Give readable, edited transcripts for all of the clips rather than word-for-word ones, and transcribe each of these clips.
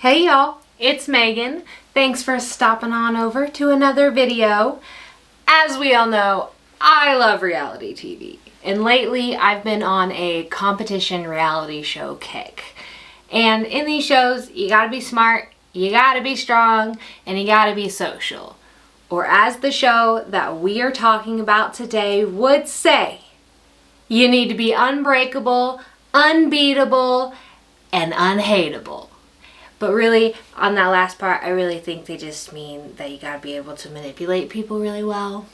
Hey y'all, it's Megan. Thanks for stopping on over to another video. As we all know, I love reality TV. And lately I've been on a competition reality show kick. And in these shows, you gotta be smart, you gotta be strong, and you gotta be social. Or as the show that we are talking about today would say, you need to be unbreakable, unbeatable, and unhateable. But really, on that last part, I really think they just mean that you gotta be able to manipulate people really well.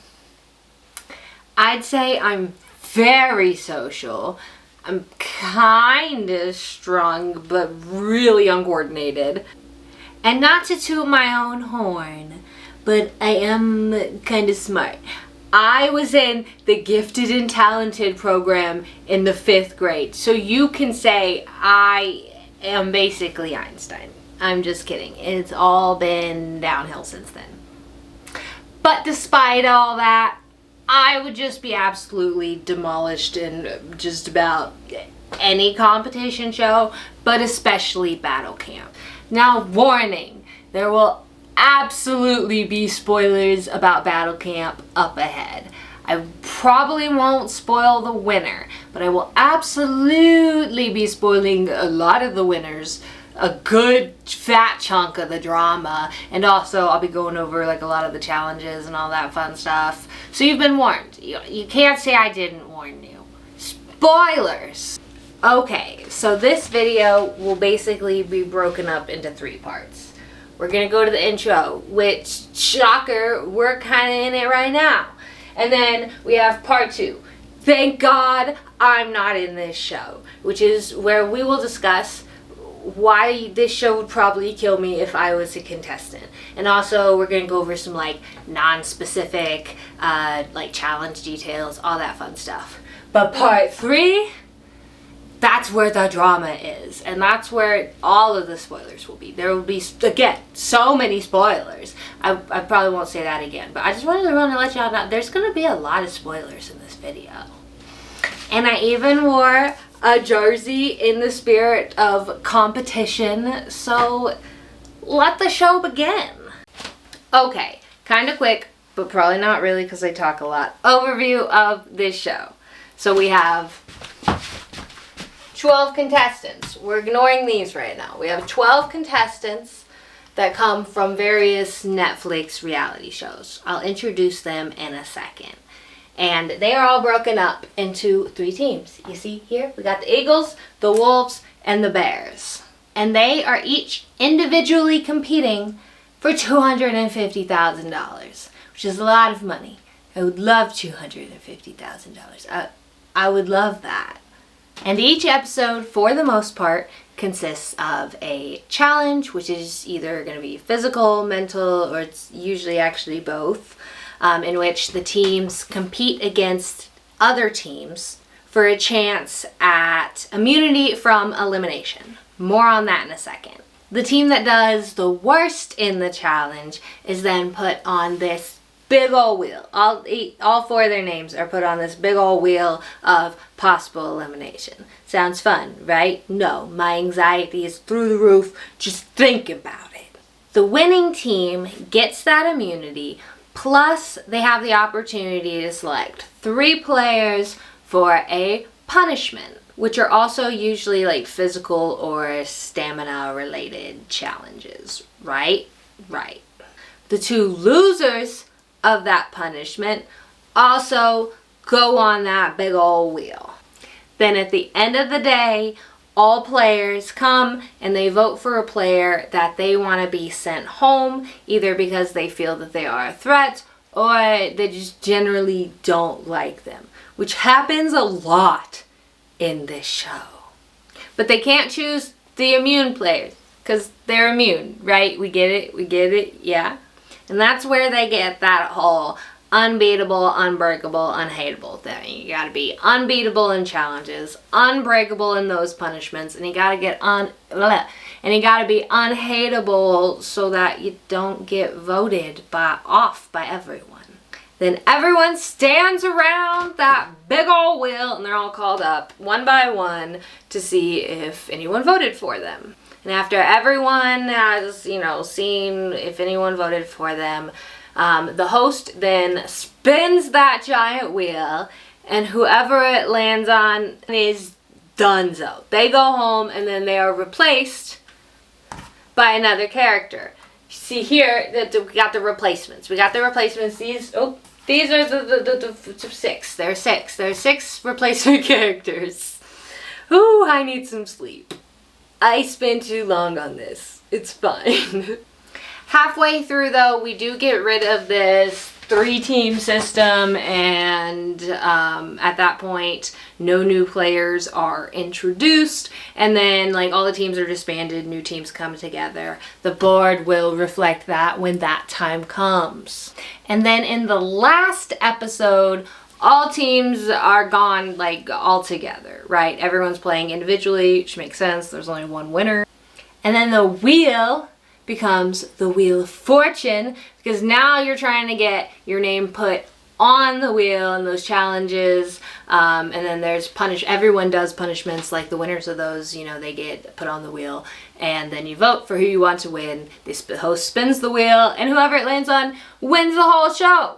I'd say I'm very social. I'm kinda strong, but really uncoordinated. And not to toot my own horn, but I am kinda smart. I was in the gifted and talented program in the 5th grade, so you can say I am basically Einstein. I'm just kidding. It's all been downhill since then. But despite all that, I would just be absolutely demolished in just about any competition show, but especially battle camp. Now, warning, there will absolutely be spoilers about battle camp up ahead. I probably won't spoil the winner, but I will absolutely be spoiling a lot of the winners, a good fat chunk of the drama, and also I'll be going over like a lot of the challenges and all that fun stuff. So you've been warned. You can't say I didn't warn you. Spoilers! Okay, so this video will basically be broken up into 3 parts. We're gonna go to the intro, which, shocker, we're kinda in it right now. And then we have part 2. Thank God I'm not in this show, which is where we will discuss why this show would probably kill me if I was a contestant. And also we're going to go over some like non-specific like challenge details, all that fun stuff. But part 3, that's where the drama is, and that's where all of the spoilers will be. There will be, again, so many spoilers. I probably won't say that again, but I just wanted to run and let y'all know there's going to be a lot of spoilers in this video. And I even wore a jersey in the spirit of competition, so let the show begin. Okay, kind of quick, but probably not really because I talk a lot. Overview of this show. So we have 12 contestants. We're ignoring these right now. We have 12 contestants that come from various Netflix reality shows. I'll introduce them in a second. And they are all broken up into 3 teams. You see here, we got the Eagles, the Wolves, and the Bears. And they are each individually competing for $250,000, which is a lot of money. I would love $250,000. I would love that. And each episode, for the most part, consists of a challenge, which is either going to be physical, mental, or it's usually actually both. In which the teams compete against other teams for a chance at immunity from elimination. More on that in a second. The team that does the worst in the challenge is then put on this big old wheel. All 4 of their names are put on this big old wheel of possible elimination. Sounds fun, right? No, my anxiety is through the roof. Just think about it. The winning team gets that immunity, plus, they have the opportunity to select 3 players for a punishment, which are also usually like physical or stamina related challenges, right? Right. The 2 losers of that punishment also go on that big old wheel. Then at the end of the day, all players come and they vote for a player that they want to be sent home, either because they feel that they are a threat or they just generally don't like them, which happens a lot in this show. But they can't choose the immune players because they're immune, right? We get it, yeah. And that's where they get that whole unbeatable, unbreakable, unhateable thing. You gotta be unbeatable in challenges, unbreakable in those punishments, and you gotta be unhateable so that you don't get voted off by everyone. Then everyone stands around that big old wheel and they're all called up one by one to see if anyone voted for them. And after everyone has, you know, seen if anyone voted for them, the host then spins that giant wheel, and whoever it lands on is donezo. They go home, and then they are replaced by another character. See here that we got the replacements. We got the replacements. These are the six. There are six replacement characters. Ooh, I need some sleep. I spent too long on this. It's fine. Halfway through though, we do get rid of this 3-team system, and at that point no new players are introduced, and then like all the teams are disbanded, new teams come together. The board will reflect that when that time comes. And then in the last episode, all teams are gone like all together, right? Everyone's playing individually, which makes sense. There's only one winner. And then the wheel becomes the Wheel of Fortune, because now you're trying to get your name put on the wheel in those challenges, and then there's everyone does punishments, like the winners of those, you know, they get put on the wheel, and then you vote for who you want to win. The host spins the wheel, and whoever it lands on wins the whole show.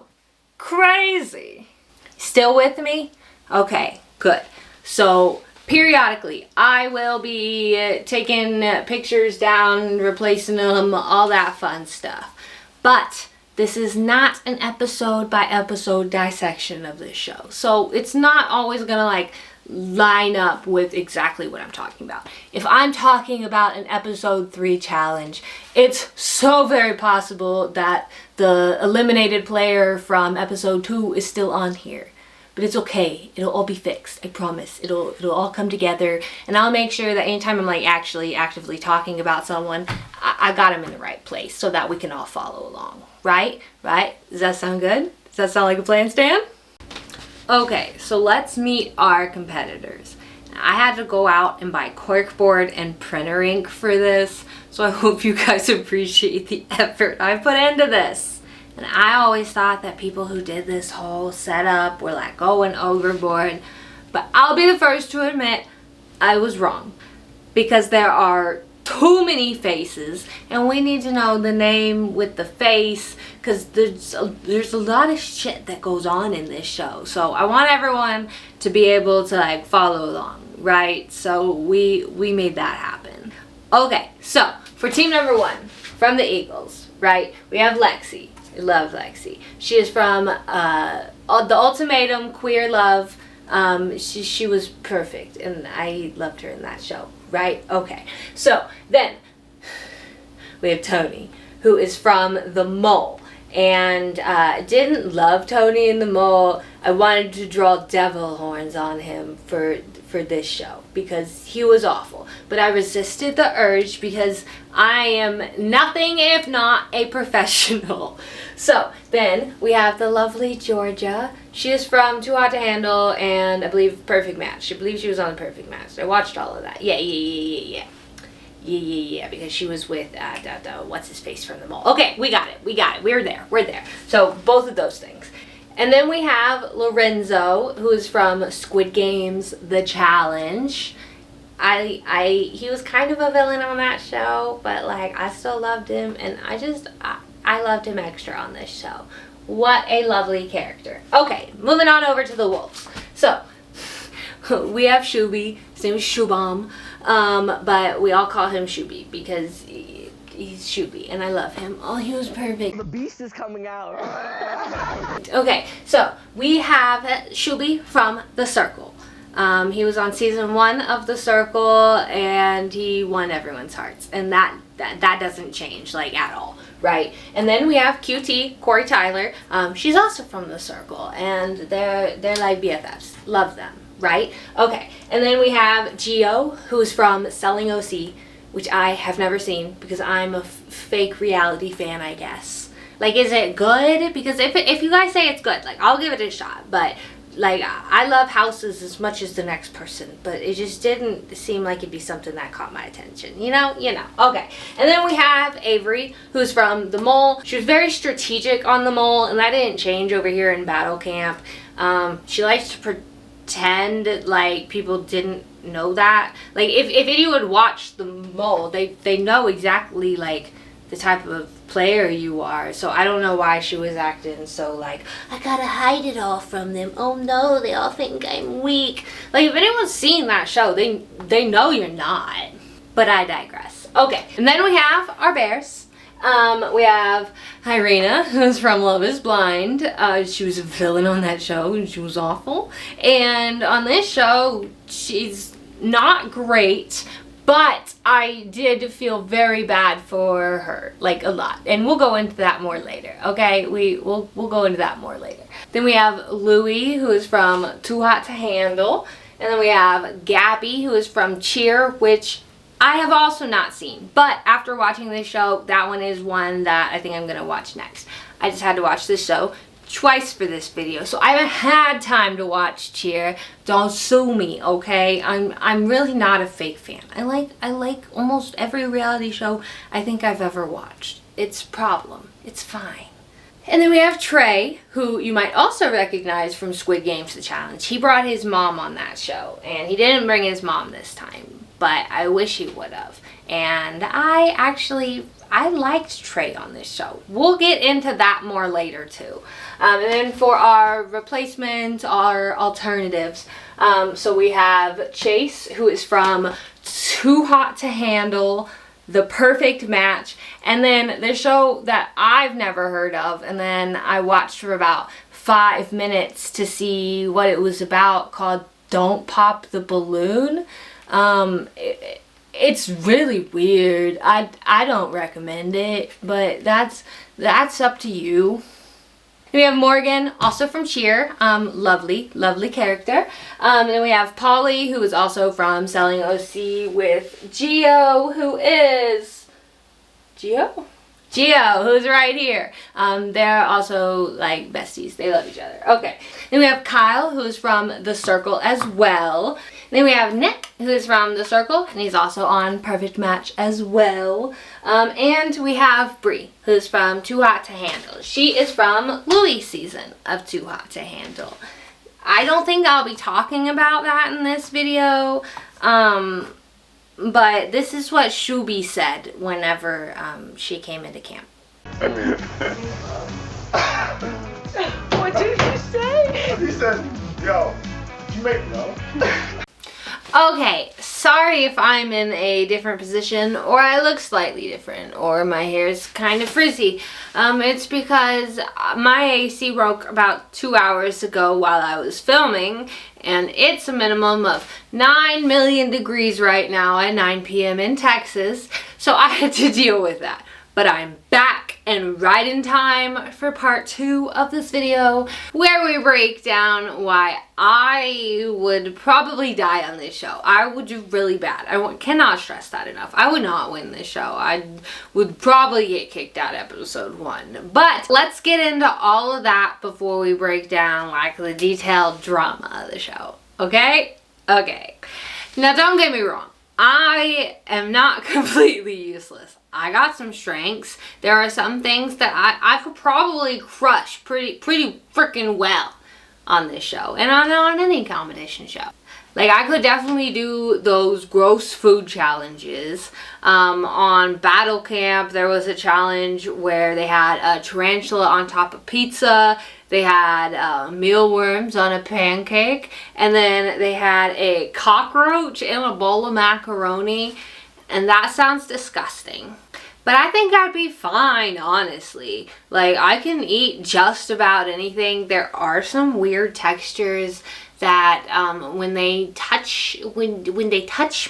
Crazy. Still with me? Okay, good. So periodically, I will be taking pictures down, replacing them, all that fun stuff. But this is not an episode by episode dissection of this show. So it's not always gonna like line up with exactly what I'm talking about. If I'm talking about an episode 3 challenge, it's so very possible that the eliminated player from episode 2 is still on here. But it's okay. It'll all be fixed. I promise. It'll all come together, and I'll make sure that anytime I'm like actually actively talking about someone, I got them in the right place so that we can all follow along. Right? Right? Does that sound good? Does that sound like a plan, Stan? Okay, so let's meet our competitors. I had to go out and buy corkboard and printer ink for this, so I hope you guys appreciate the effort I put into this. And I always thought that people who did this whole setup were like going overboard, but I'll be the first to admit I was wrong, because there are too many faces, and we need to know the name with the face, because there's a lot of shit that goes on in this show. So I want everyone to be able to like follow along, right? So we made that happen. Okay, so for team number 1 from the Eagles, right, we have Lexi. I love Lexi. She is from The Ultimatum Queer Love. She was perfect, and I loved her in that show, right? Okay, so then we have Tony, who is from The Mole, and didn't love Tony in The Mole. I wanted to draw devil horns on him for this show because he was awful, but I resisted the urge because I am nothing if not a professional. So then we have the lovely Georgia. She is from Too Hot to Handle and I believe Perfect Match. I believe she was on the Perfect Match. I watched all of that. Yeah, because she was with what's his face from The Mole. Okay, we got it. We're there. So both of those things. And then we have Lorenzo, who is from Squid Game's The Challenge. He was kind of a villain on that show, but like I still loved him, and I loved him extra on this show. What a lovely character. Okay, moving on over to the wolves. So we have Shubi. His name is Shubham, but we all call him Shubi because he's Shubi, and I love him. Oh, he was perfect. The beast is coming out. Okay, so we have Shubi from The Circle. He was on season 1 of The Circle, and he won everyone's hearts, and that doesn't change like at all, right? And then we have QT, Corey Tyler. She's also from The Circle, and they're like BFFs. Love them, right? Okay, and then we have Gio, who's from Selling OC, which I have never seen because I'm a fake reality fan, I guess. Like, is it good? Because if you guys say it's good, like, I'll give it a shot. But, like, I love houses as much as the next person. But it just didn't seem like it'd be something that caught my attention. You know? Okay. And then we have Avery, who's from The Mole. She was very strategic on The Mole, and that didn't change over here in Battle Camp. She likes pretend like people didn't know that. Like if you would watch the mole, they know exactly like the type of player you are. So I don't know why she was acting so like, I gotta hide it all from them. Oh no, they all think I'm weak. Like if anyone's seen that show, they know you're not. But I digress. Okay, and then we have our bears. We have Irina, who's from Love is Blind. She was a villain on that show and she was awful. And on this show, she's not great, but I did feel very bad for her, like a lot. And we'll go into that more later, okay? We'll go into that more later. Then we have Louie, who is from Too Hot to Handle. And then we have Gabby, who is from Cheer, which I have also not seen, but after watching this show, that one is one that I think I'm gonna watch next. I just had to watch this show twice for this video, so I haven't had time to watch Cheer. Don't sue me, okay? I'm really not a fake fan. I like almost every reality show I think I've ever watched. It's a problem. It's fine. And then we have Trey, who you might also recognize from Squid Games The Challenge. He brought his mom on that show, and he didn't bring his mom this time. But I wish he would have. And I liked Trey on this show. We'll get into that more later too. And then for our replacements, our alternatives, so we have Chase, who is from Too Hot to Handle, The Perfect Match, and then the show that I've never heard of, and then I watched for about 5 minutes to see what it was about, called Don't Pop the Balloon. It's really weird. I don't recommend it, but that's up to you. We have Morgan, also from Cheer. Lovely character. Then we have Polly, who is also from Selling OC, with Gio, who is Gio, who's right here. They're also like besties. They love each other. Okay. Then we have Kyle, who's from The Circle as well. Then we have Nick, who is from The Circle, and he's also on Perfect Match as well. And we have Bree, who's from Too Hot to Handle. She is from Louis' season of Too Hot to Handle. I don't think I'll be talking about that in this video, but this is what Shubi said whenever she came into camp. What did he say? He said, yo, you make no. Okay, sorry if I'm in a different position, or I look slightly different, or my hair is kind of frizzy. It's because my AC broke about 2 hours ago while I was filming, and it's a minimum of 9 million degrees right now at 9 p.m. in Texas, so I had to deal with that. But I'm back and right in time for part 2 of this video, where we break down why I would probably die on this show. I would do really bad. I cannot stress that enough. I would not win this show. I would probably get kicked out episode 1. But let's get into all of that before we break down like the detailed drama of the show. Okay? Okay. Now don't get me wrong. I am not completely useless. I got some strengths. There are some things that I could probably crush pretty freaking well on this show, and on any competition show. Like, I could definitely do those gross food challenges. On Battle Camp, there was a challenge where they had a tarantula on top of pizza. They had mealworms on a pancake. And then they had a cockroach in a bowl of macaroni. And that sounds disgusting. But I think I'd be fine, honestly. Like, I can eat just about anything. There are some weird textures that when they touch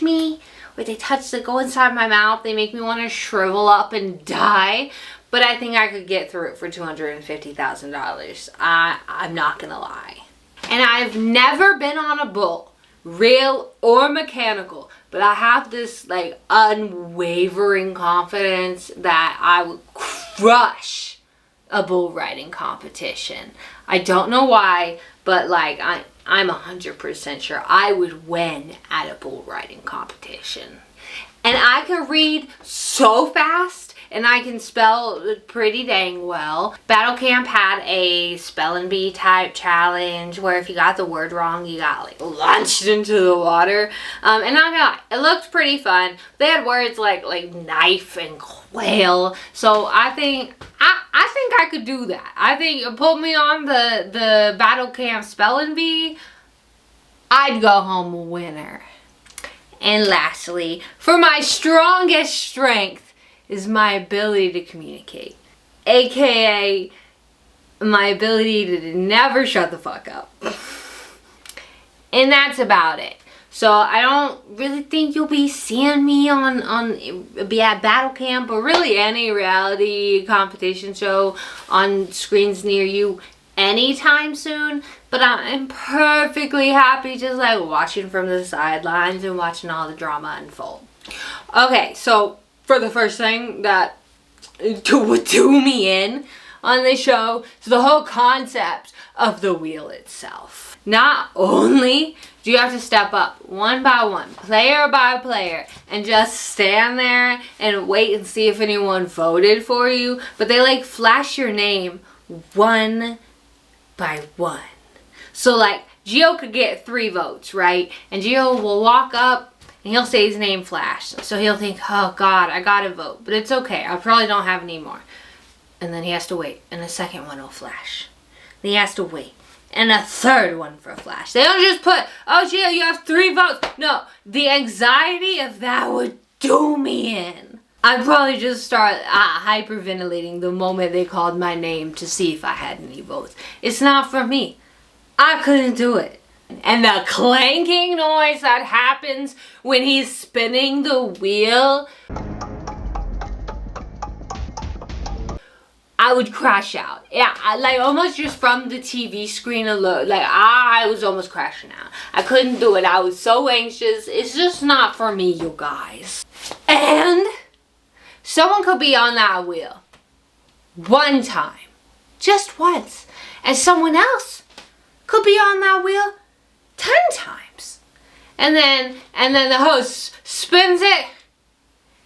me, or they go inside my mouth, they make me want to shrivel up and die. But I think I could get through it for $250,000. I'm not gonna lie. And I've never been on a bull, real or mechanical, but I have this like unwavering confidence that I would crush a bull riding competition. I don't know why, but like I'm 100% sure I would win at a bull riding competition. And I could read so fast and I can spell pretty dang well. Battle Camp had a spell and bee type challenge where if you got the word wrong, you got like launched into the water. And it looked pretty fun. They had words like knife and quail. So I think I could do that. I think put me on the Battle Camp spelling bee, I'd go home a winner. And lastly, for my strongest strength is my ability to communicate, aka my ability to never shut the fuck up. And that's about it. So I don't really think you'll be seeing me be at Battle Camp or really any reality competition show on screens near you anytime soon. But I'm perfectly happy just like watching from the sidelines and watching all the drama unfold. Okay, so for the first thing that drew me in on this show is the whole concept of the wheel itself. Not only do you have to step up one by one, player by player, and just stand there and wait and see if anyone voted for you, but they like flash your name one by one. So like Gio could get 3 votes, right? And Gio will walk up and he'll say his name flashed. So he'll think, oh God, I got a vote, but it's okay. I probably don't have any more. And then he has to wait, and the second one will flash. Then he has to wait, and a third one for a flash. They don't just put, oh Gio, you have 3 votes. No, the anxiety of that would do me in. I'd probably just start hyperventilating the moment they called my name to see if I had any votes. It's not for me. I couldn't do it. And the clanking noise that happens when he's spinning the wheel, I would crash out. Yeah, like almost just from the TV screen alone. Like I was almost crashing out. I couldn't do it. I was so anxious. It's just not for me, you guys. And someone could be on that wheel one time, just once, and someone else could be on that wheel 10 times. And then the host spins it,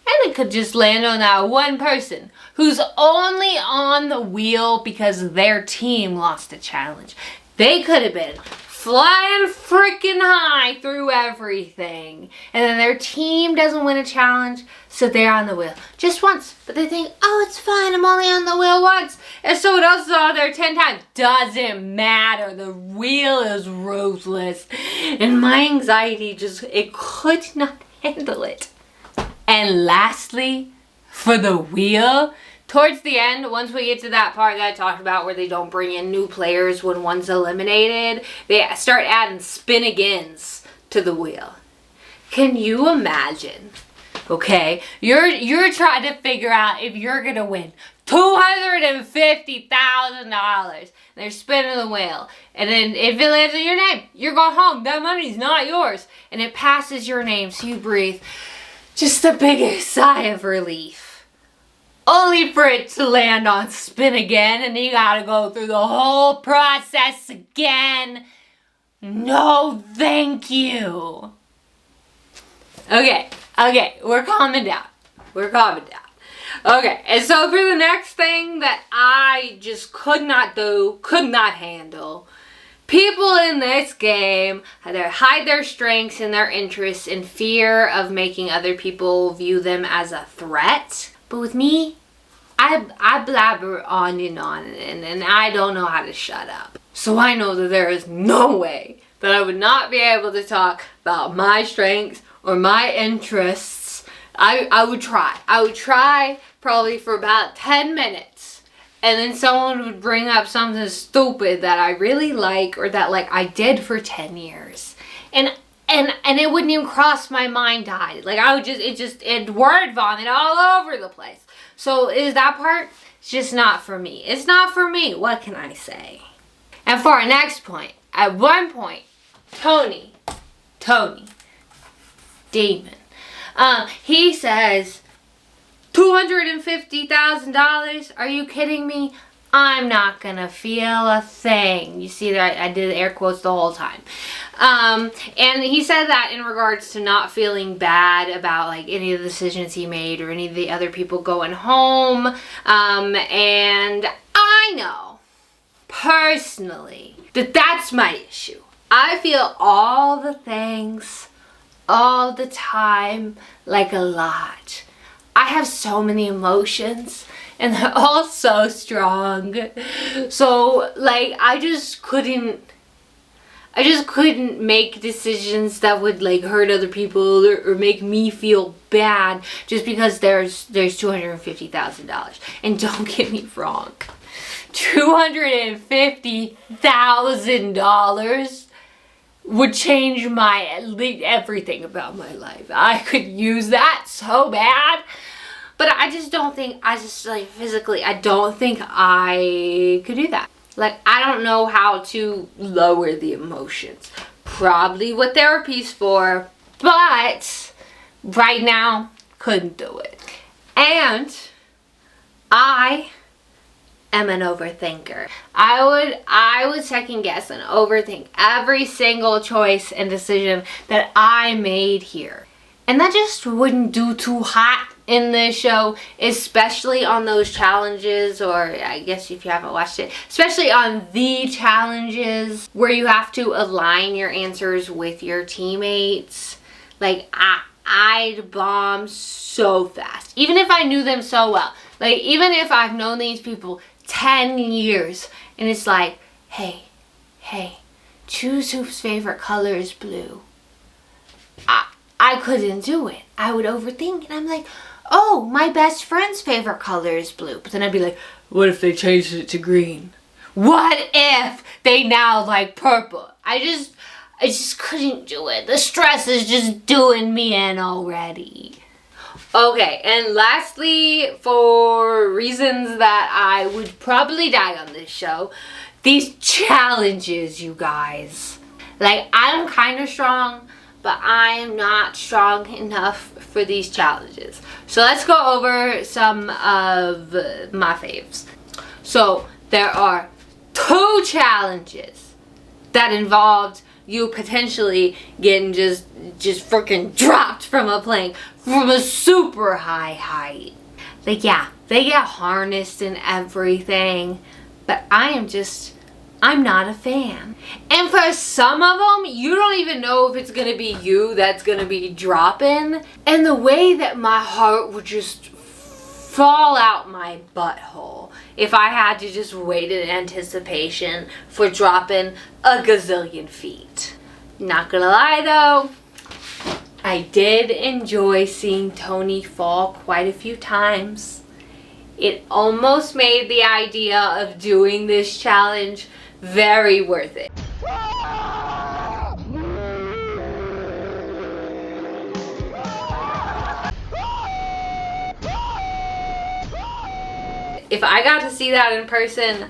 and it could just land on that one person who's only on the wheel because their team lost a challenge. They could have been flying freaking high through everything, and then their team doesn't win a challenge, so they're on the wheel just once. But they think, oh, it's fine, I'm only on the wheel once, and someone else is on there 10 times. Doesn't matter. The wheel is ruthless, and my anxiety it could not handle it. And lastly, for the wheel, towards the end, once we get to that part that I talked about where they don't bring in new players when one's eliminated, they start adding spin-agains to the wheel. Can you imagine? Okay, you're trying to figure out if you're gonna win $250,000. They're spinning the wheel, and then if it lands on your name, you're going home. That money's not yours, and it passes your name, so you breathe just the biggest sigh of relief. Only for it to land on spin again, and you gotta go through the whole process again. No, thank you. Okay, we're calming down. Okay, and so for the next thing that I just could not handle, people in this game hide their strengths and their interests in fear of making other people view them as a threat. But with me, I blabber on and I don't know how to shut up. So I know that there is no way that I would not be able to talk about my strengths or my interests. I would try probably for about 10 minutes. And then someone would bring up something stupid that I really like or that like I did for 10 years. And it wouldn't even cross my mind to hide it. Like I would it'd word vomit all over the place. So is that part? It's just not for me. It's not for me. What can I say? And for our next point, at one point, Tony, Damon, he says, $250,000? Are you kidding me? I'm not gonna feel a thing. You see that I did air quotes the whole time. And he said that in regards to not feeling bad about like any of the decisions he made or any of the other people going home. And I know personally that that's my issue. I feel all the things all the time, like a lot. I have so many emotions and they're all so strong. So like I just couldn't make decisions that would like hurt other people or make me feel bad just because there's $250,000. And don't get me wrong, $250,000 would change everything about my life. I could use that so bad. But I just don't think, physically, I don't think I could do that. Like, I don't know how to lower the emotions. Probably what therapy's for, but right now, couldn't do it. And I am an overthinker. I would second guess and overthink every single choice and decision that I made here. And that just wouldn't do too hot in this show, especially on those challenges, or I guess if you haven't watched it, especially on the challenges where you have to align your answers with your teammates. Like, I'd bomb so fast. Even if I knew them so well. Like, even if I've known these people 10 years, and it's like, hey, choose whose favorite color is blue. I couldn't do it. I would overthink, and I'm like, oh, my best friend's favorite color is blue. But then I'd be like, what if they changed it to green? What if they now like purple? I just couldn't do it. The stress is just doing me in already. Okay, and lastly, for reasons that I would probably die on this show, these challenges, you guys. Like, I'm kind of strong, but I am not strong enough for these challenges. So let's go over some of my faves. So there are 2 challenges that involved you potentially getting just freaking dropped from a plane from a super high height. Like, yeah, they get harnessed and everything, but I'm not a fan. And for some of them, you don't even know if it's gonna be you that's gonna be dropping. And the way that my heart would just fall out my butthole if I had to just wait in anticipation for dropping a gazillion feet. Not gonna lie though, I did enjoy seeing Tony fall quite a few times. It almost made the idea of doing this challenge very worth it. If I got to see that in person,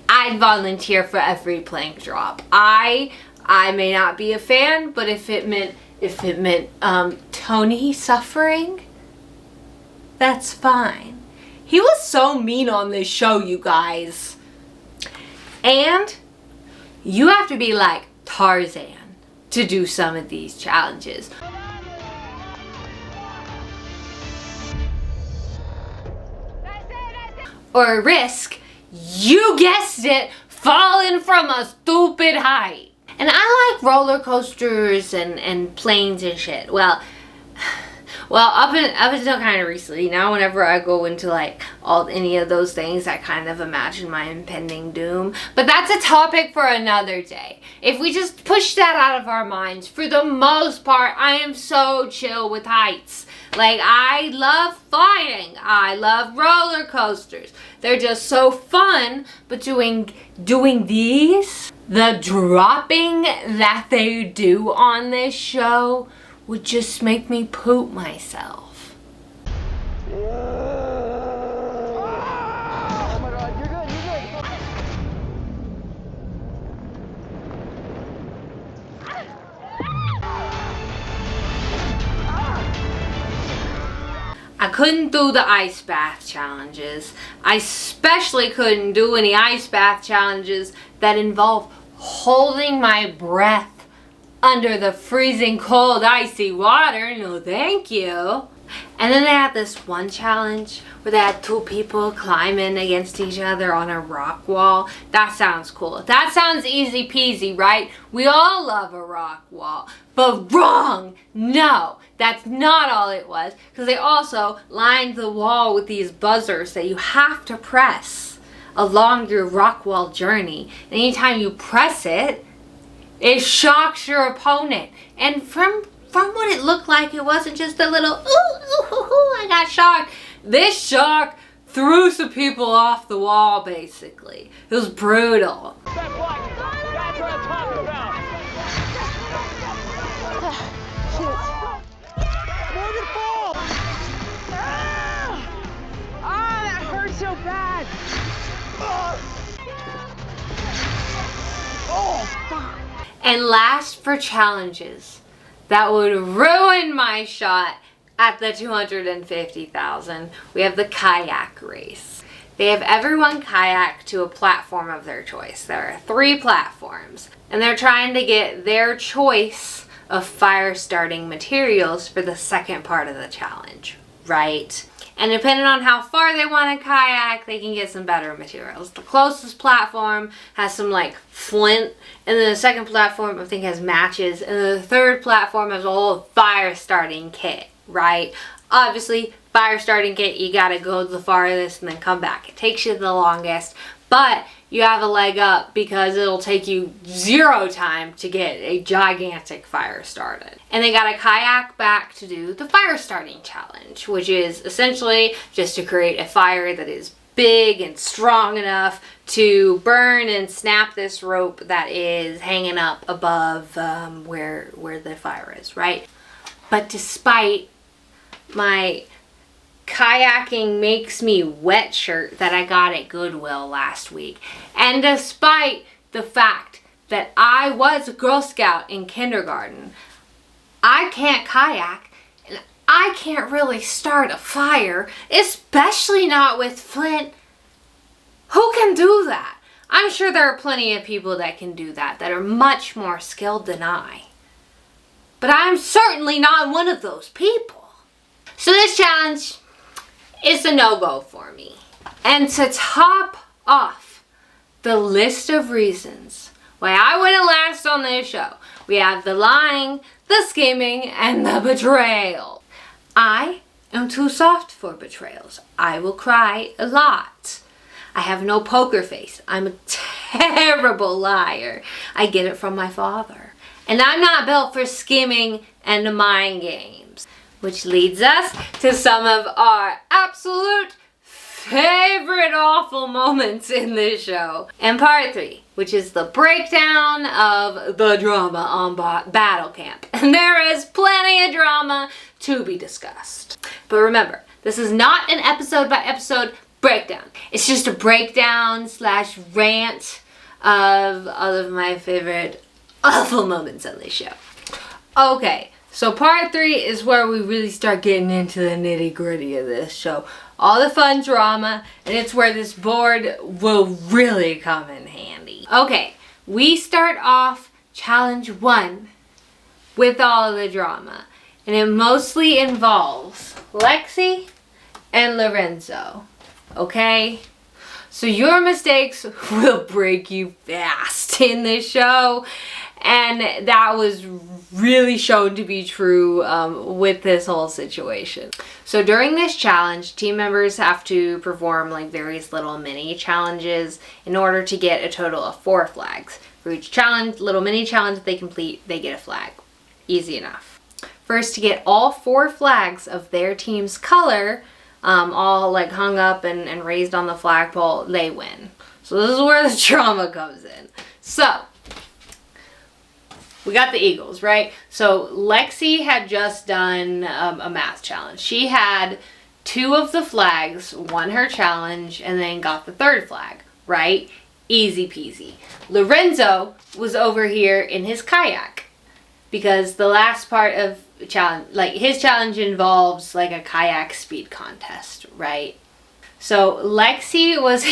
I'd volunteer for every plank drop. I may not be a fan, but if it meant Tony suffering, that's fine. He was so mean on this show, you guys. And you have to be like Tarzan to do some of these challenges. Or risk, you guessed it, falling from a stupid height. And I like roller coasters and planes and shit. Well, up until kind of recently. Now whenever I go into like any of those things, I kind of imagine my impending doom. But that's a topic for another day. If we just push that out of our minds, for the most part, I am so chill with heights. Like, I love flying. I love roller coasters. They're just so fun. But doing these, the dropping that they do on this show would just make me poop myself. I couldn't do the ice bath challenges. I especially couldn't do any ice bath challenges that involve holding my breath under the freezing cold icy water. No thank you. And then they had this one challenge where they had 2 people climbing against each other on a rock wall. That sounds cool. That sounds easy peasy, right? We all love a rock wall. But wrong! No, that's not all it was. Because they also lined the wall with these buzzers that you have to press along your rock wall journey. And anytime you press it, it shocks your opponent. And from what it looked like, it wasn't just a little, I got shocked. This shock threw some people off the wall, basically. It was brutal. That's what I'm talking about. Morgan, fall! That hurt so bad. Oh, fuck. And last for challenges that would ruin my shot at the 250,000, we have the kayak race. They have everyone kayak to a platform of their choice. There are 3 platforms, and they're trying to get their choice of fire starting materials for the second part of the challenge, right? And depending on how far they want to kayak, they can get some better materials. The closest platform has some like flint, and then the second platform I think has matches, and then the third platform has a whole fire starting kit, right? Obviously, fire starting kit, you gotta go the farthest and then come back. It takes you the longest, but you have a leg up because it'll take you 0 time to get a gigantic fire started. And they got a kayak back to do the fire starting challenge, which is essentially just to create a fire that is big and strong enough to burn and snap this rope that is hanging up above where the fire is, right? But despite my kayaking makes me wet shirt that I got at Goodwill last week, and despite the fact that I was a Girl Scout in kindergarten, I can't kayak and I can't really start a fire, especially not with flint. Who can do that? I'm sure there are plenty of people that can do that are much more skilled than I. But I'm certainly not one of those people. So this challenge, it's a no-go for me. And to top off the list of reasons why I wouldn't last on this show, we have the lying, the scheming, and the betrayal. I am too soft for betrayals. I will cry a lot. I have no poker face. I'm a terrible liar. I get it from my father. And I'm not built for scheming and mind games. Which leads us to some of our absolute favorite awful moments in this show. And part 3, which is the breakdown of the drama on Battle Camp. And there is plenty of drama to be discussed. But remember, this is not an episode by episode breakdown. It's just a breakdown / rant of all of my favorite awful moments on this show. Okay. So part 3 is where we really start getting into the nitty gritty of this show. All the fun drama, and it's where this board will really come in handy. Okay, we start off challenge 1 with all the drama. And it mostly involves Lexi and Lorenzo. Okay? So your mistakes will break you fast in this show. And that was really shown to be true with this whole situation. So during this challenge, team members have to perform like various little mini challenges in order to get a total of 4 flags. For each challenge, little mini challenge they complete, they get a flag. Easy enough. First, to get all 4 flags of their team's color all like hung up and raised on the flagpole, they win. So this is where the drama comes in. So we got the Eagles, right? So Lexi had just done a math challenge. She had 2 of the flags, won her challenge, and then got the 3rd flag, right? Easy peasy. Lorenzo was over here in his kayak because the last part of challenge, like his challenge involves like a kayak speed contest, right? So Lexi was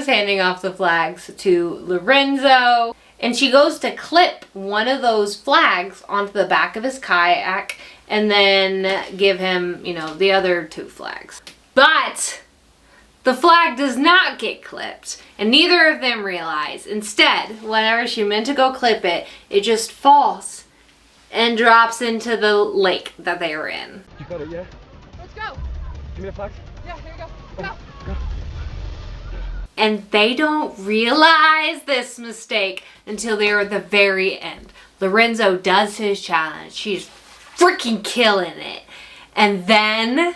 handing off the flags to Lorenzo, and she goes to clip one of those flags onto the back of his kayak and then give him, you know, the other 2 flags. But the flag does not get clipped, and neither of them realize. Instead, whenever she meant to go clip it, it just falls and drops into the lake that they were in. You got it, yeah? Let's go. Give me the flag. Yeah, here we go. Go. Go. And they don't realize this mistake until they're at the very end. Lorenzo does his challenge. She's freaking killing it. And then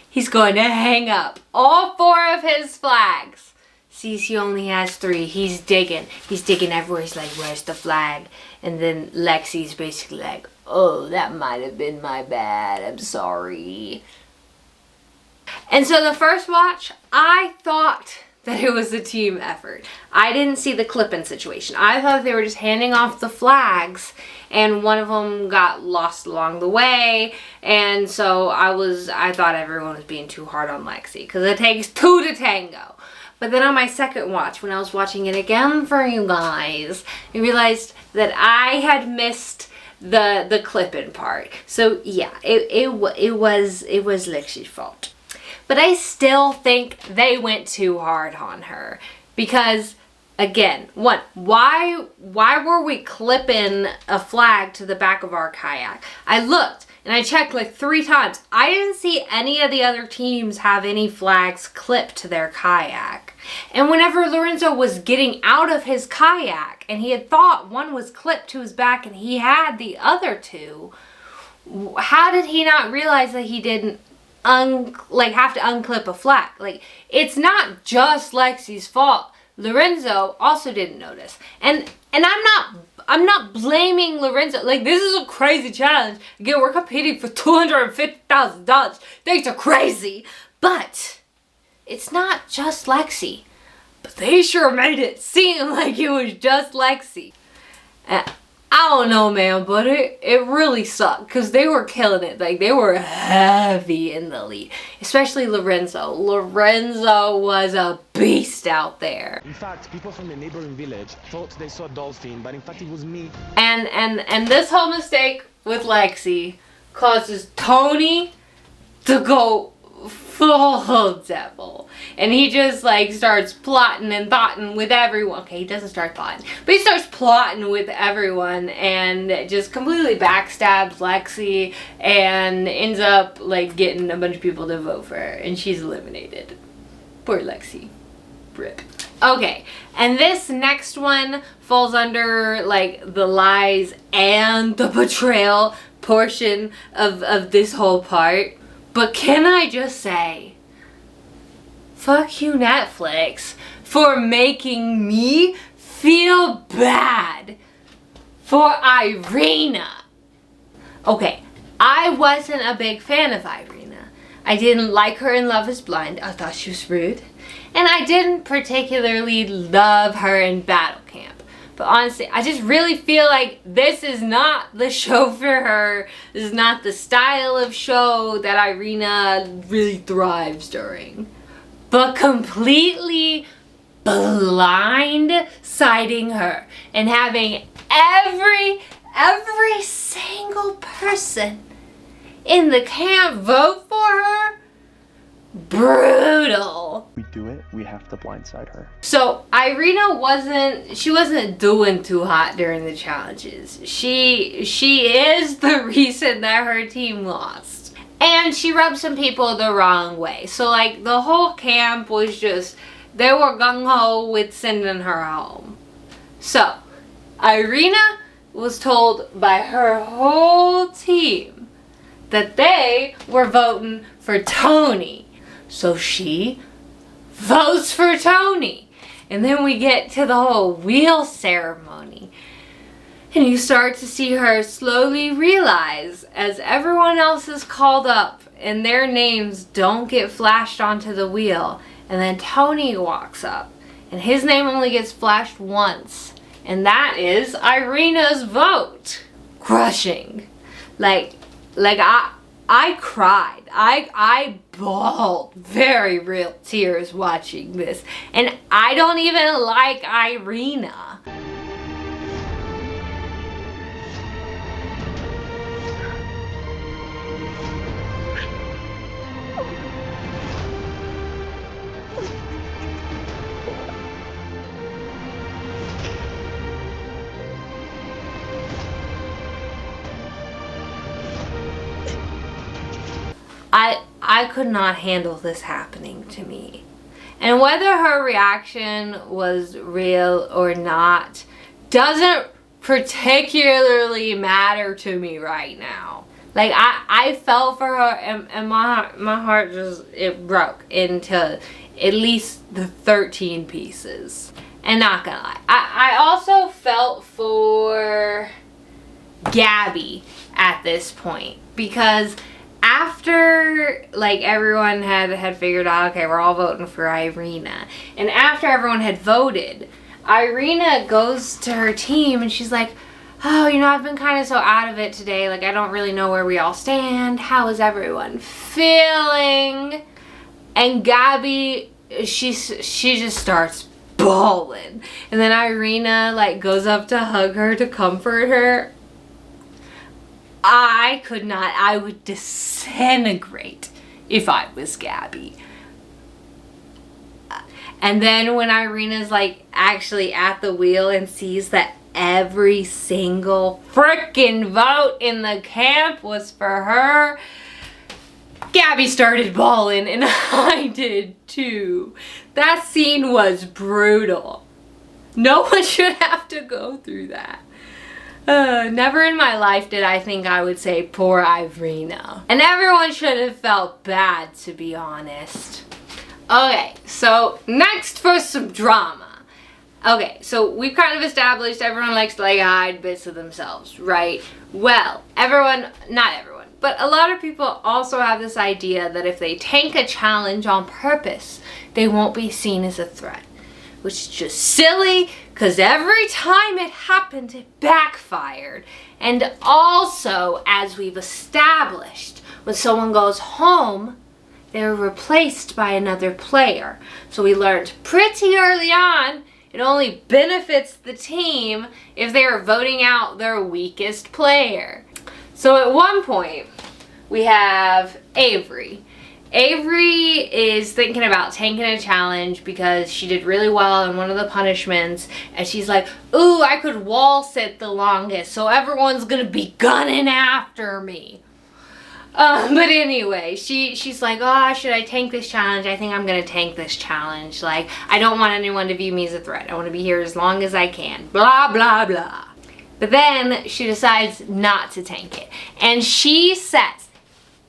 he's going to hang up all 4 of his flags. Sees he only has 3. He's digging. He's digging everywhere. He's like, where's the flag? And then Lexi's basically like, oh, that might have been my bad. I'm sorry. And so the first watch, I thought that it was a team effort. I didn't see the clipping situation. I thought they were just handing off the flags and one of them got lost along the way, and so I thought everyone was being too hard on Lexi because it takes 2 to tango. But then on my second watch, when I was watching it again for you guys, I realized that I had missed the clipping part. So yeah, it was Lexi's fault. But I still think they went too hard on her because, again, why were we clipping a flag to the back of our kayak? I looked and I checked like 3 times. I didn't see any of the other teams have any flags clipped to their kayak. And whenever Lorenzo was getting out of his kayak and he had thought one was clipped to his back and he had the other 2, how did he not realize that he didn't have to unclip a flag? Like, it's not just Lexi's fault. Lorenzo also didn't notice. And I'm not blaming Lorenzo. Like, this is a crazy challenge. Again, we're competing for $250,000. Things are crazy. But it's not just Lexi. But they sure made it seem like it was just Lexi. I don't know, man, but it really sucked because they were killing it. Like, they were heavy in the lead, especially Lorenzo. Lorenzo was a beast out there. In fact, people from the neighboring village thought they saw a dolphin, but in fact it was me. And this whole mistake with Lexi causes Tony to go full devil, and he just like starts plotting and thoughting with everyone. Okay, he doesn't start plotting, but he starts plotting with everyone and just completely backstabs Lexi and ends up like getting a bunch of people to vote for her, and she's eliminated. Poor Lexi. Rip. Okay, and this next one falls under like the lies and the betrayal portion of this whole part. But can I just say, fuck you, Netflix, for making me feel bad for Irina. Okay, I wasn't a big fan of Irina. I didn't like her in Love is Blind. I thought she was rude. And I didn't particularly love her in Battle Camp. But honestly, I just really feel like this is not the show for her. This is not the style of show that Irina really thrives during. But completely blindsiding her and having every single person in the camp vote for her, brutal. We do it, we have to blindside her. So Irina wasn't doing too hot during the challenges. She is the reason that her team lost. And she rubbed some people the wrong way. So like the whole camp was just, they were gung-ho with sending her home. So Irina was told by her whole team that they were voting for Tony. So she votes for Tony. And then we get to the whole wheel ceremony. And you start to see her slowly realize as everyone else is called up and their names don't get flashed onto the wheel. And then Tony walks up and his name only gets flashed once. And that is Irina's vote. crushing. Like I cried. I bawled very real tears watching this. And I don't even like Irina. I could not handle this happening to me. And whether her reaction was real or not doesn't particularly matter to me right now. Like, I felt for her, and my heart just, it broke into at least the 13 pieces. And not gonna lie, I also felt for Gabby at this point, because after, like, everyone had figured out, okay, we're all voting for Irina, and after everyone had voted, Irina goes to her team and she's like, oh, you know, I've been kind of so out of it today, like, I don't really know where we all stand. How is everyone feeling? And Gabby, she just starts bawling, and then Irina, like, goes up to hug her to comfort her. I could not. I would disintegrate if I was Gabby. And then when Irina's, like, actually at the wheel and sees that every single frickin' vote in the camp was for her, Gabby started bawling, and I did too. That scene was brutal. No one should have to go through that. Never in my life did I think I would say poor Irina. And everyone should have felt bad, to be honest. Okay, so next for some drama. Okay, so we've kind of established everyone likes to, like, hide bits of themselves, right? Well, not everyone, but a lot of people also have this idea that if they tank a challenge on purpose, they won't be seen as a threat. Which is just silly, because every time it happened, it backfired. And also, as we've established, when someone goes home, they're replaced by another player. So we learned pretty early on, it only benefits the team if they are voting out their weakest player. So at one point, we have Avery. Avery is thinking about tanking a challenge because she did really well in one of the punishments, and she's like, ooh, I could wall sit the longest, so everyone's gonna be gunning after me. But anyway, she's like, oh, should I tank this challenge? I think I'm gonna tank this challenge. Like, I don't want anyone to view me as a threat. I want to be here as long as I can. Blah, blah, blah. But then she decides not to tank it. And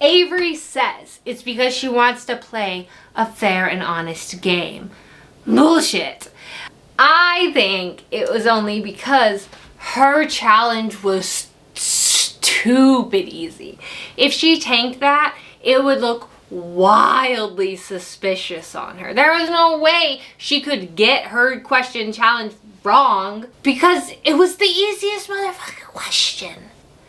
Avery says it's because she wants to play a fair and honest game. Bullshit. I think it was only because her challenge was stupid easy. If she tanked that, it would look wildly suspicious on her. There was no way she could get her question challenge wrong because it was the easiest motherfucking question.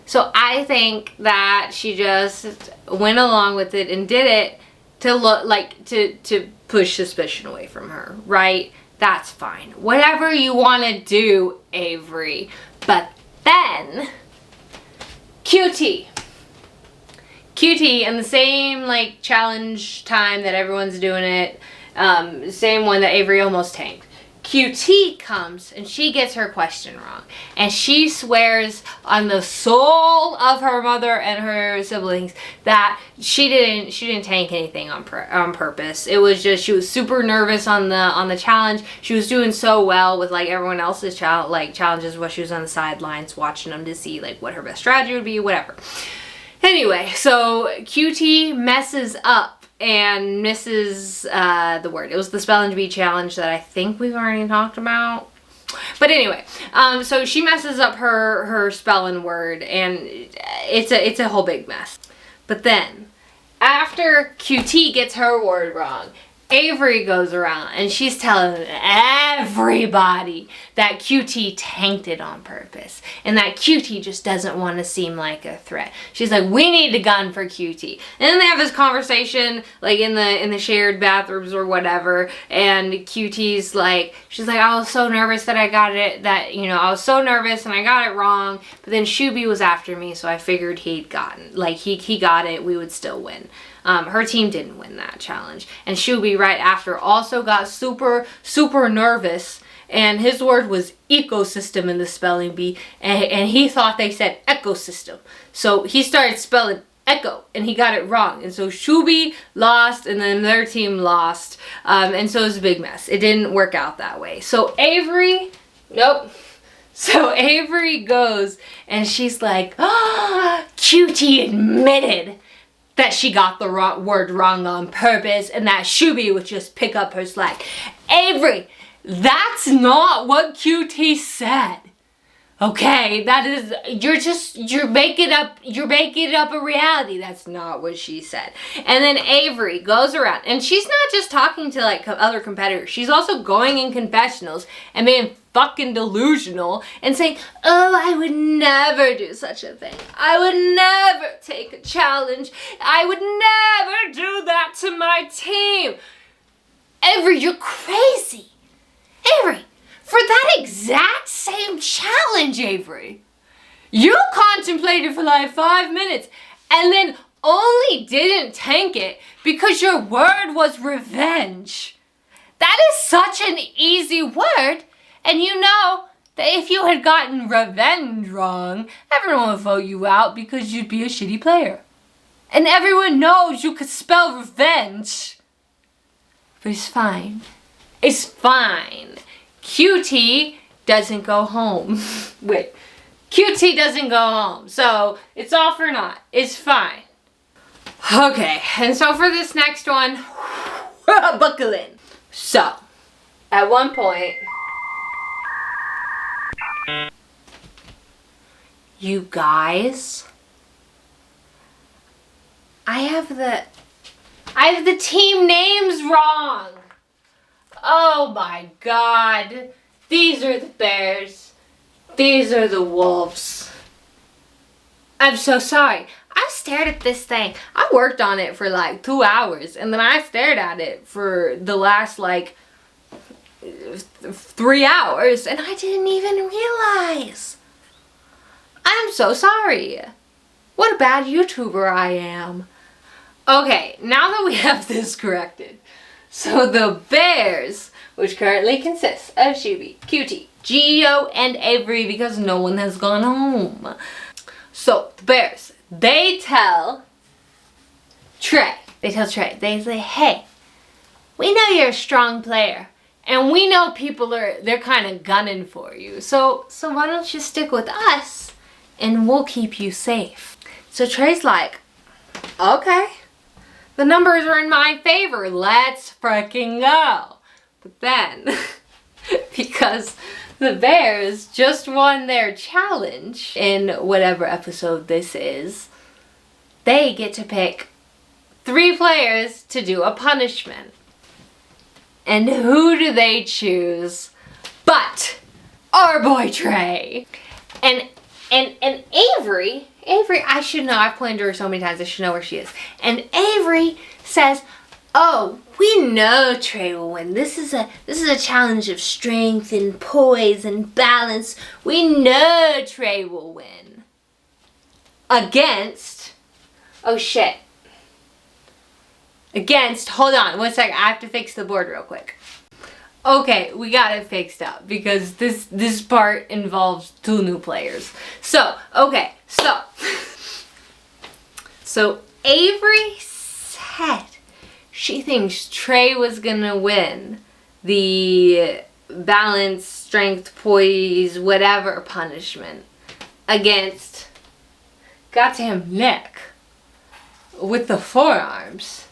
So I think that she just went along with it and did it to look like to push suspicion away from her, right? That's fine. Whatever you want to do, Avery. But then QT in the same, like, challenge time that everyone's doing it, same one that Avery almost tanked. QT comes and she gets her question wrong, and she swears on the soul of her mother and her siblings that she didn't tank anything on purpose. It was just she was super nervous on the challenge. She was doing so well with, like, everyone else's challenges while she was on the sidelines watching them to see, like, what her best strategy would be, whatever. Anyway, so QT messes up and misses the word. It was the spelling bee challenge that I think we've already talked about. But anyway, so she messes up her spelling word, and it's a whole big mess. But then, after QT gets her word wrong, Avery goes around and she's telling everybody that QT tanked it on purpose and that QT just doesn't want to seem like a threat. She's like, we need a gun for QT. And then they have this conversation like in the shared bathrooms or whatever, and QT's like, she's like, I was so nervous that I got it, I was so nervous and I got it wrong, but then Shuby was after me, so I figured he'd gotten, like he got it, we would still win. Her team didn't win that challenge. And Shuby right after also got super, super nervous. And his word was ecosystem in the spelling bee. And he thought they said ecosystem. So he started spelling echo and he got it wrong. And so Shuby lost and then their team lost. And so it was a big mess. It didn't work out that way. So Avery, nope. So Avery goes and she's like, QT admitted that she got the word wrong on purpose and that Shuby would just pick up her slack. Avery, that's not what QT said. Okay, that is, you're making up a reality. That's not what she said. And then Avery goes around and she's not just talking to like other competitors. She's also going in confessionals and being fucking delusional and saying, oh, I would never do such a thing. I would never take a challenge. I would never do that to my team. Avery, you're crazy. Avery, for that exact same challenge, Avery, you contemplated for like 5 minutes and then only didn't tank it because your word was revenge. That is such an easy word. And you know that if you had gotten revenge wrong, everyone would vote you out because you'd be a shitty player. And everyone knows you could spell revenge. But it's fine. It's fine. QT doesn't go home. Wait. QT doesn't go home. So it's all for naught. It's fine. Okay. And so for this next one, buckle in. So, at one point, you guys, I have the team names wrong. Oh my God. These are the Bears. These are the Wolves. I'm so sorry. I stared at this thing. I worked on it for like 2 hours and then I stared at it for the last like 3 hours and I didn't even realize. I'm so sorry. What a bad YouTuber I am. Okay, now that we have this corrected. So the Bears, which currently consists of Shuby, QT, Geo, and Avery because no one has gone home. So the Bears, they tell Trey, they say, hey, we know you're a strong player. And we know people they're kind of gunning for you. So why don't you stick with us and we'll keep you safe. So Trey's like, okay, the numbers are in my favor. Let's freaking go. But then, because the Bears just won their challenge in whatever episode this is, they get to pick 3 players to do a punishment. And who do they choose but our boy Trey? And Avery, I should know, I've played her so many times, I should know where she is. And Avery says, oh, we know Trey will win. This is a challenge of strength and poise and balance. We know Trey will win. Against, oh shit. Against, hold on, 1 second, I have to fix the board real quick. Okay, we got it fixed up because this part involves 2 new players. So, okay, so Avery said she thinks Trey was gonna win the balance, strength, poise, whatever punishment against goddamn Nick with the forearms.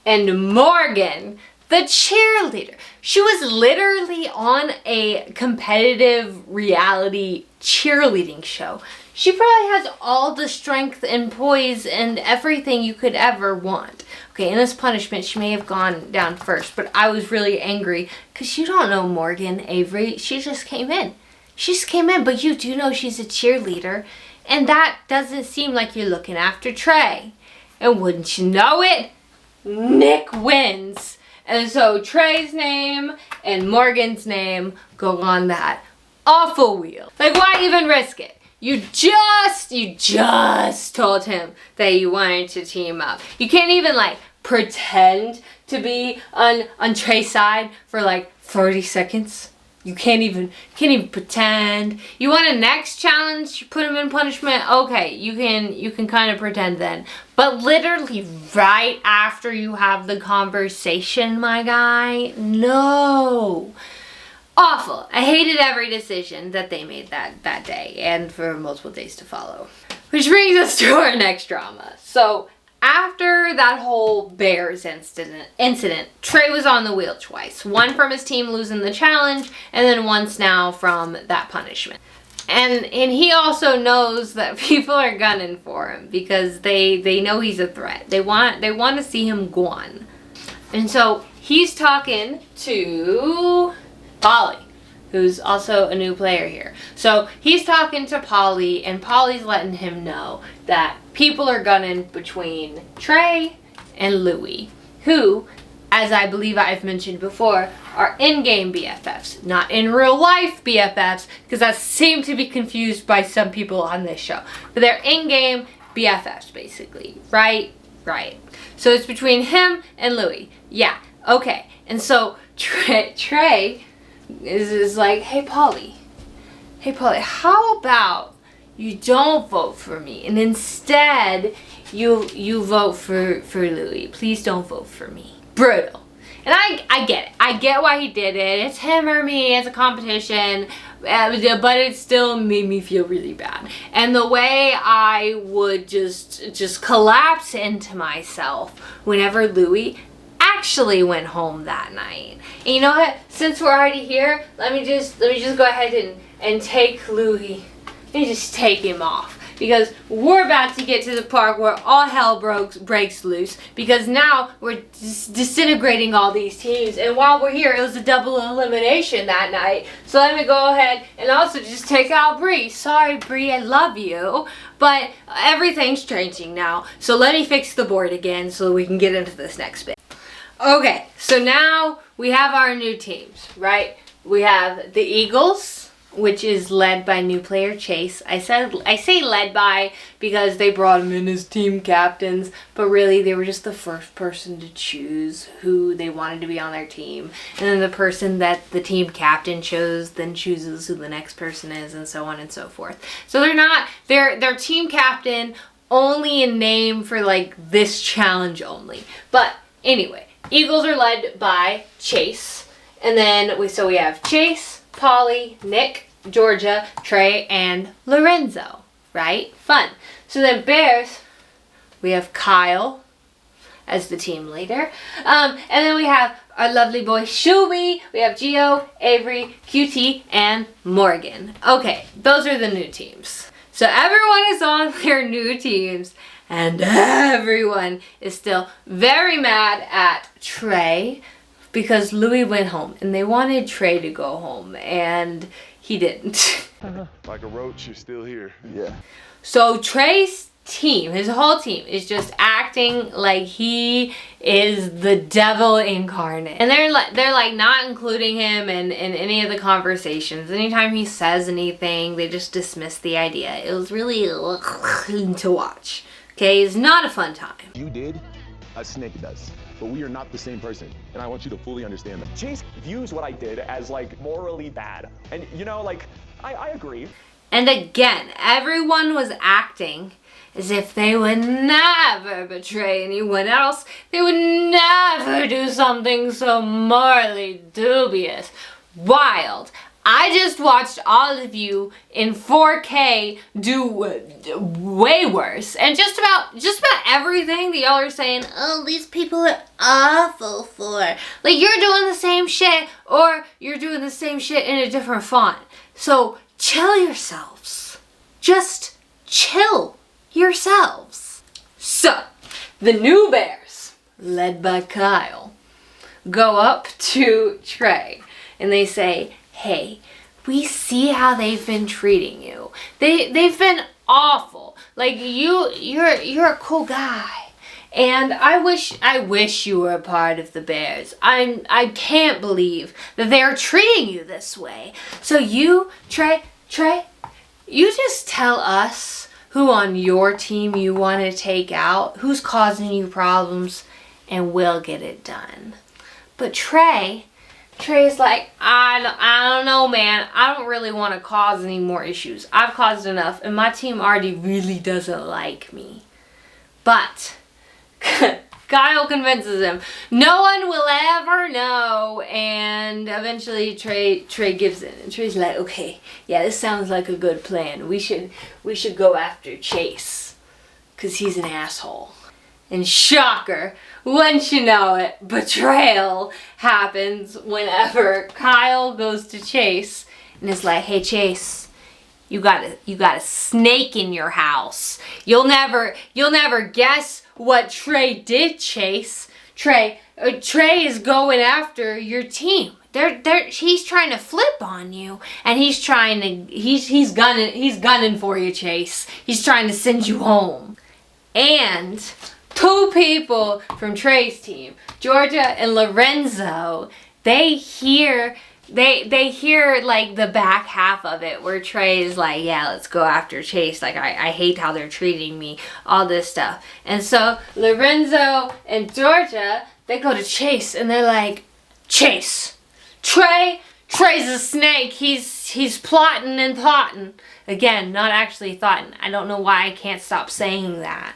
And Morgan, the cheerleader. She was literally on a competitive reality cheerleading show. She probably has all the strength and poise and everything you could ever want. Okay, in this punishment, she may have gone down first, but I was really angry because you don't know Morgan Avery. She just came in. She just came in, but you do know she's a cheerleader, and that doesn't seem like you're looking after Trey. And wouldn't you know it, Nick wins. And so Trey's name and Morgan's name go on that awful wheel. Like, why even risk it? You just told him that you wanted to team up. You can't even like pretend to be on Trey's side for like 30 seconds. You can't even pretend. You want a next challenge? You put him in punishment. Okay, you can kind of pretend then. But literally right after you have the conversation, my guy, no. Awful. I hated every decision that they made that day and for multiple days to follow. Which brings us to our next drama. So after that whole Bears incident, Trey was on the wheel twice. One from his team losing the challenge, and then once now from that punishment. And he also knows that people are gunning for him because they know he's a threat. They want to see him gone. And so he's talking to Polly, who's also a new player here. So he's talking to Polly, and Polly's letting him know that people are gunning between Trey and Louie, who, as I believe I've mentioned before, are in-game BFFs, not in real life BFFs, because that seemed to be confused by some people on this show. But they're in-game BFFs, basically. Right? Right. So it's between him and Louie. Yeah, okay. And so Trey is like, hey Polly, how about you don't vote for me and instead you vote for Louie. Please don't vote for me. Brutal. And I get it. I get why he did it. It's him or me. It's a competition. But it still made me feel really bad. And the way I would just collapse into myself whenever Louie actually went home that night. And you know what? Since we're already here, let me just go ahead and take Louie. Let me just take him off. Because we're about to get to the part where all hell breaks loose. Because now we're disintegrating all these teams. And while we're here, it was a double elimination that night. So let me go ahead and also just take out Bree. Sorry, Bree, I love you. But everything's changing now. So let me fix the board again so we can get into this next bit. Okay, so now we have our new teams, right? We have the Eagles, which is led by new player Chase. I say led by because they brought him in as team captains, but really they were just the first person to choose who they wanted to be on their team. And then the person that the team captain chose then chooses who the next person is, and so on and so forth. So they're team captain only in name for like this challenge only. But anyway, Eagles are led by Chase. And then we have Chase, Polly, Nick, Georgia, Trey, and Lorenzo, right? Fun. So then Bears, we have Kyle as the team leader. And then we have our lovely boy Shuby. We have Gio, Avery, QT, and Morgan. Okay, those are the new teams. So everyone is on their new teams. And everyone is still very mad at Trey because Louie went home. And they wanted Trey to go home. And he didn't. Like a roach, you're still here. Yeah. So Trey's team, his whole team, is just acting like he is the devil incarnate. And they're like not including him in any of the conversations. Anytime he says anything, they just dismiss the idea. It was really to watch. Okay, it's not a fun time. You did, a snake does. But we are not the same person, and I want you to fully understand that. Chase views what I did as like morally bad. And you know, like, I agree. And again, everyone was acting as if they would never betray anyone else. They would never do something so morally dubious. Wild. I just watched all of you in 4K do way worse. And just about everything that y'all are saying, oh, these people are awful for. Like, you're doing the same shit, or you're doing the same shit in a different font. So, chill yourselves. Just chill yourselves. So, the new Bears, led by Kyle, go up to Trey and they say, hey, we see how they've been treating you. They've been awful. Like you're a cool guy. And I wish you were a part of the Bears. I can't believe that they're treating you this way. So you, Trey, you just tell us who on your team you want to take out, who's causing you problems, and we'll get it done. But Trey's like, I don't know, man. I don't really want to cause any more issues. I've caused enough, and my team already really doesn't like me. But Kyle convinces him, no one will ever know, and eventually Trey gives in, and Trey's like, okay, yeah, this sounds like a good plan. We should go after Chase, 'cause he's an asshole. And shocker, wouldn't you know it, betrayal happens whenever Kyle goes to Chase and is like, hey Chase, you got a snake in your house. You'll never guess what Trey did, Chase. Trey is going after your team. He's trying to flip on you, and he's gunning for you, Chase. He's trying to send you home. And 2 people from Trey's team, Georgia and Lorenzo, they hear like the back half of it where Trey is like, yeah, let's go after Chase. Like, I hate how they're treating me, all this stuff. And so Lorenzo and Georgia, they go to Chase and they're like, Chase, Trey's a snake. He's plotting and plotting. Again, not actually thoughting. I don't know why I can't stop saying that.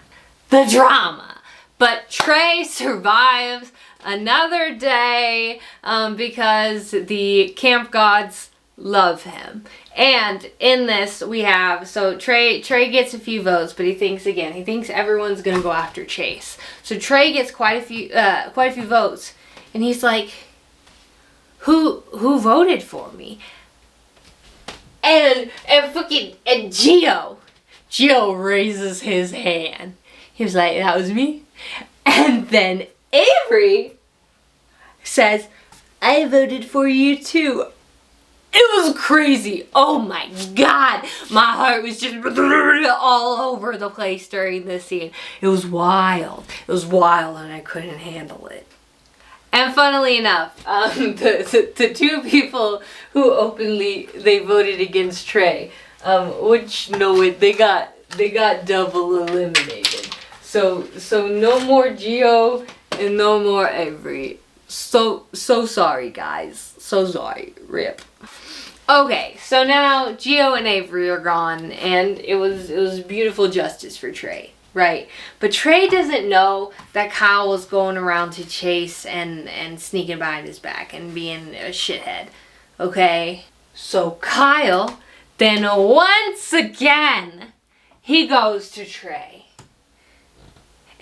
The drama. But Trey survives another day because the camp gods love him. And in this we have, so Trey gets a few votes, but he thinks everyone's gonna go after Chase. So Trey gets quite a few votes, and he's like, who voted for me? And Gio raises his hand. He was like, that was me. And then Avery says, I voted for you too. It was crazy. Oh my God. My heart was just all over the place during this scene. It was wild. It was wild, and I couldn't handle it. And funnily enough, the 2 people who openly, they voted against Trey, they got double eliminated. So no more Gio and no more Avery. So sorry, guys. So sorry. RIP. Okay, so now Gio and Avery are gone, and it was beautiful justice for Trey, right? But Trey doesn't know that Kyle was going around to Chase and sneaking behind his back and being a shithead. Okay? So Kyle, then once again, he goes to Trey.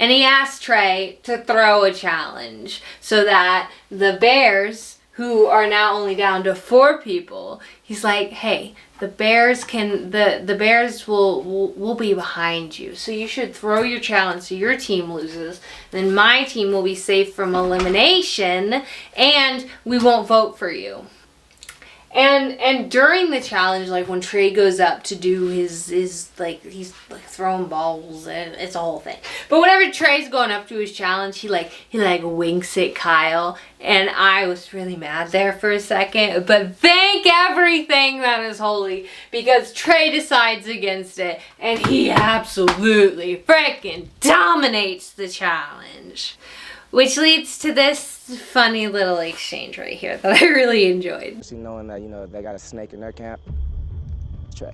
And he asked Trey to throw a challenge so that the Bears, who are now only down to 4 people, he's like, hey, the Bears will be behind you. So you should throw your challenge so your team loses. Then my team will be safe from elimination, and we won't vote for you. And during the challenge, like when Trey goes up to do his like, he's like throwing balls, and it's a whole thing. But whenever Trey's going up to his challenge, he winks at Kyle, and I was really mad there for a second. But thank everything that is holy, because Trey decides against it, and he absolutely freaking dominates the challenge. Which leads to this funny little exchange right here that I really enjoyed. Knowing that, they got a snake in their camp, Trey,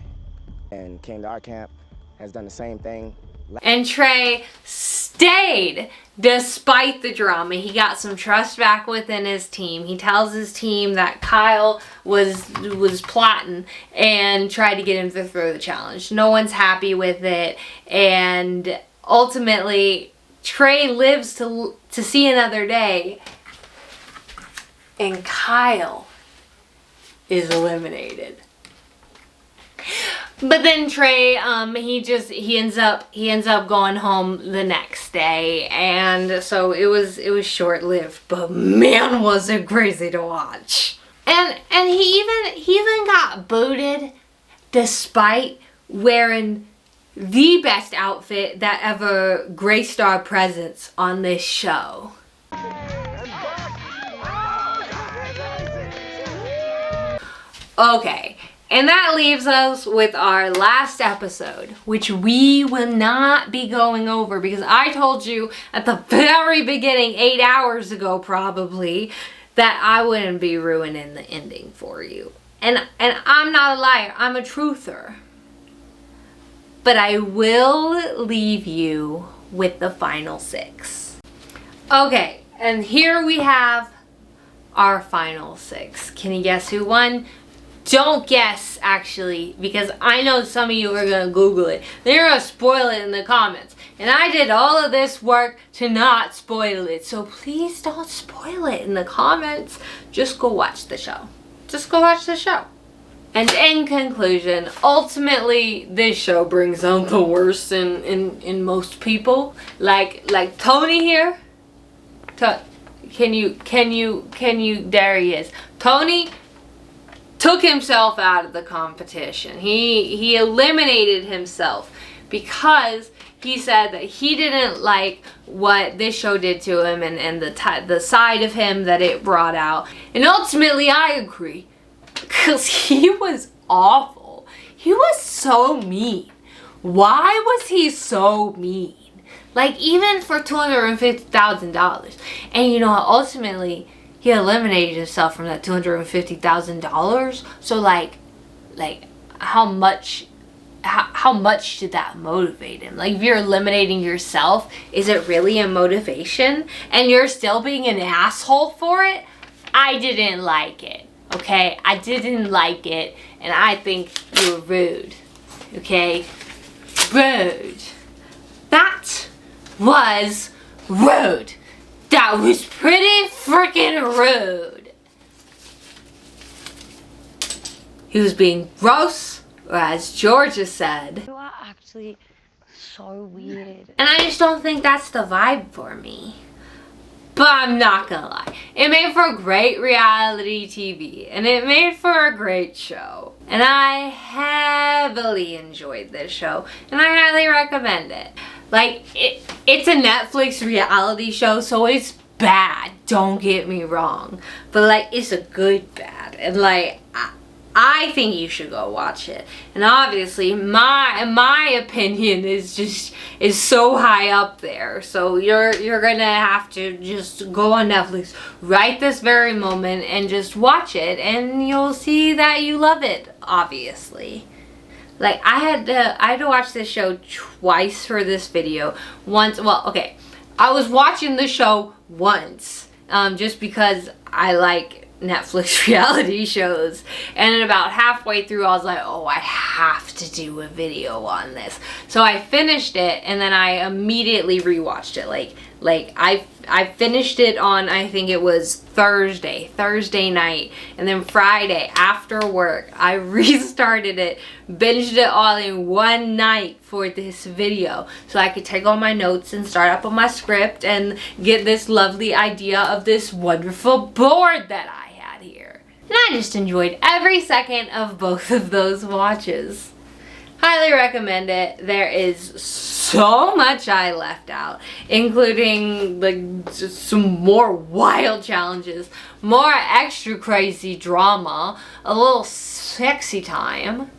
and came to our camp, has done the same thing. And Trey stayed despite the drama. He got some trust back within his team. He tells his team that Kyle was plotting and tried to get him to throw the challenge. No one's happy with it, and ultimately Trey lives to see another day, and Kyle is eliminated. But then Trey, he ends up going home the next day, and so it was short-lived, but man, was it crazy to watch. And he even got booted despite wearing the best outfit that ever graced our presence on this show. Okay, and that leaves us with our last episode, which we will not be going over because I told you at the very beginning, 8 hours ago probably, that I wouldn't be ruining the ending for you. And I'm not a liar, I'm a truther. But I will leave you with the final 6. Okay, and here we have our final 6. Can you guess who won? Don't guess, actually, because I know some of you are going to Google it. They're going to spoil it in the comments. And I did all of this work to not spoil it. So please don't spoil it in the comments. Just go watch the show. Just go watch the show. And in conclusion, ultimately, this show brings out the worst in most people. Like Tony here. Can you, there he is. Tony took himself out of the competition. He eliminated himself because he said that he didn't like what this show did to him and the side of him that it brought out. And ultimately, I agree. Because he was awful. He was so mean. Why was he so mean? Like, even for $250,000. And you know, ultimately, he eliminated himself from that $250,000. So like how much did that motivate him? Like, if you're eliminating yourself, is it really a motivation? And you're still being an asshole for it? I didn't like it. Okay? I didn't like it. And I think you were rude. Okay? Rude. That was rude. That was pretty freaking rude. He was being gross, or as Georgia said, You are actually so weird. and I just don't think that's the vibe for me. But I'm not gonna lie. It made for great reality TV. And it made for a great show. And I heavily enjoyed this show. And I highly recommend it. Like, it's a Netflix reality show, so it's bad. Don't get me wrong. But, like, it's a good bad. And, like, I think you should go watch it. And obviously, my opinion is so high up there. So you're gonna have to just go on Netflix right this very moment and just watch it, and you'll see that you love it. Obviously, like I had to watch this show twice for this video. Once, well, okay, I was watching the show once, just because I like Netflix reality shows, and about halfway through I was like, oh, I have to do a video on this. So I finished it, and then I immediately rewatched it. Like I finished it on, I think it was Thursday night, and then Friday after work I restarted it, binged it all in one night for this video, so I could take all my notes and start up on my script and get this lovely idea of this wonderful board that I had here. And I just enjoyed every second of both of those watches. Highly recommend it. There is so much I left out, including like just some more wild challenges, more extra crazy drama, a little sexy time,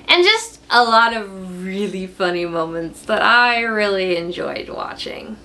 and just a lot of really funny moments that I really enjoyed watching.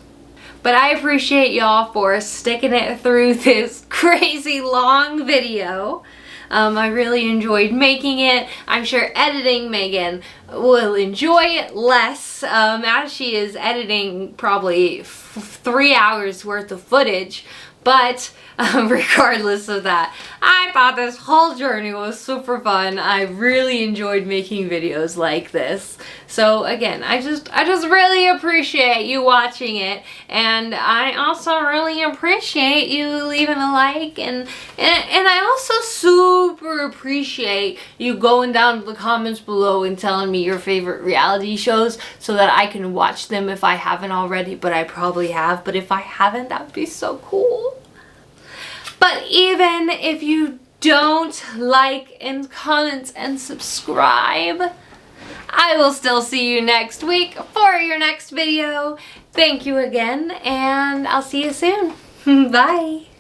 But I appreciate y'all for sticking it through this crazy long video. I really enjoyed making it. I'm sure editing Megan will enjoy it less, as she is editing probably 3 hours worth of footage. But regardless of that, I thought this whole journey was super fun. I really enjoyed making videos like this. So again, I just really appreciate you watching it, and I also really appreciate you leaving a like, and I also super appreciate you going down to the comments below and telling me your favorite reality shows so that I can watch them if I haven't already, but I probably have. But if I haven't, that would be so cool. But even if you don't like and comment and subscribe, I will still see you next week for your next video. Thank you again, and I'll see you soon. Bye.